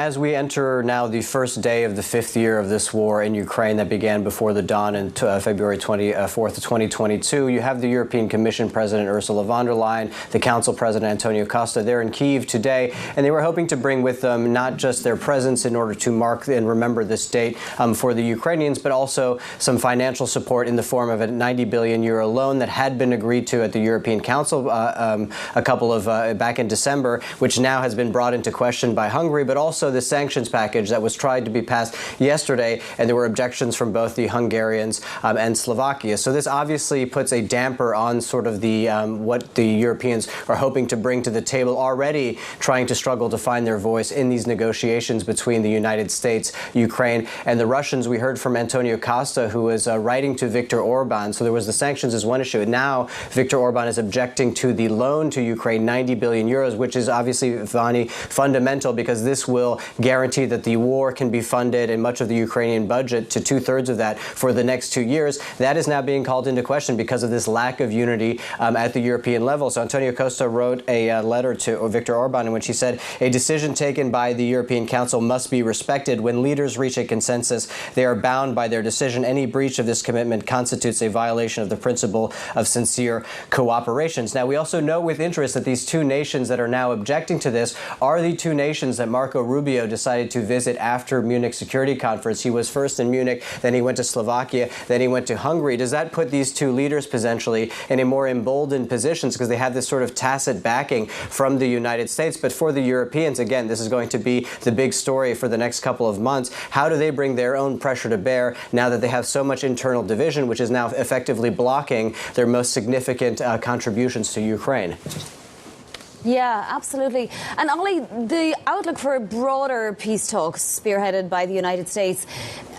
As we enter now the first day of the fifth year of this war in Ukraine that began before the dawn on February 24th, 2022, you have the European Commission President Ursula von der Leyen, the Council President Antonio Costa. They're in Kyiv today, and they were hoping to bring with them not just their presence in order to mark and remember this date for the Ukrainians, but also some financial support in the form of a 90 billion euro loan that had been agreed to at the European Council back in December, which now has been brought into question by Hungary, but also the sanctions package that was tried to be passed yesterday, and there were objections from both the Hungarians and Slovakia. So this obviously puts a damper on sort of the what the Europeans are hoping to bring to the table, already trying to struggle to find their voice in these negotiations between the United States, Ukraine, and the Russians. We heard from Antonio Costa, who was writing to Viktor Orban. So there was the sanctions as one issue. And now Viktor Orban is objecting to the loan to Ukraine, 90 billion euros, which is obviously, Vani, fundamental, because this will guarantee that the war can be funded and much of the Ukrainian budget to 2/3 of that for the next 2 years. That is now being called into question because of this lack of unity at the European level. So Antonio Costa wrote a letter to Viktor Orban in which he said, a decision taken by the European Council must be respected. When leaders reach a consensus, they are bound by their decision. Any breach of this commitment constitutes a violation of the principle of sincere cooperation. Now, we also note with interest that these two nations that are now objecting to this are the two nations that Marco Rubio decided to visit after Munich Security Conference. He was first in Munich, then he went to Slovakia, then he went to Hungary. Does that put these two leaders potentially in a more emboldened positions because they have this sort of tacit backing from the United States? But for the Europeans, again, this is going to be the big story for the next couple of months. How do they bring their own pressure to bear now that they have so much internal division, which is now effectively blocking their most significant contributions to Ukraine? Yeah, absolutely. And Ollie, the outlook for broader peace talks spearheaded by the United States,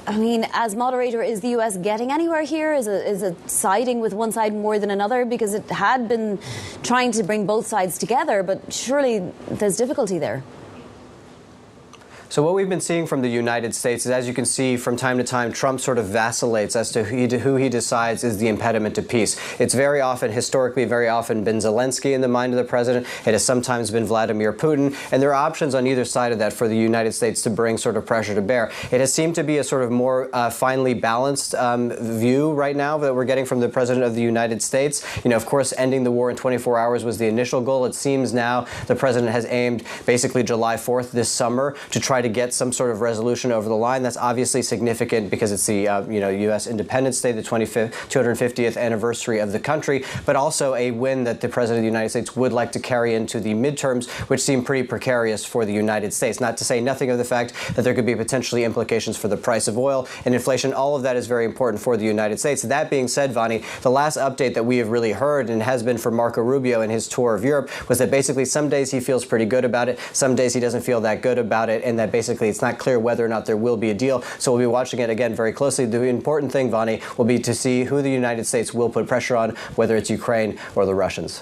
I mean, as moderator, is the U.S. getting anywhere here? Is it siding with one side more than another? Because it had been trying to bring both sides together, but surely there's difficulty there. So what we've been seeing from the United States is, as you can see, from time to time, Trump sort of vacillates as to who he decides is the impediment to peace. It's historically very often been Zelensky in the mind of the president. It has sometimes been Vladimir Putin. And there are options on either side of that for the United States to bring sort of pressure to bear. It has seemed to be a sort of more finely balanced view right now that we're getting from the president of the United States. You know, of course, ending the war in 24 hours was the initial goal. It seems now the president has aimed basically July 4th this summer to try to get some sort of resolution over the line. That's obviously significant because it's the U.S. Independence Day, the 250th anniversary of the country, but also a win that the President of the United States would like to carry into the midterms, which seem pretty precarious for the United States. Not to say nothing of the fact that there could be potentially implications for the price of oil and inflation. All of that is very important for the United States. That being said, Vani, the last update that we have really heard, and has been for Marco Rubio in his tour of Europe, was that basically some days he feels pretty good about it, some days he doesn't feel that good about it, and that basically it's not clear whether or not there will be a deal. So we'll be watching it again very closely. The important thing, Vani, will be to see who the United States will put pressure on, whether it's Ukraine or the Russians.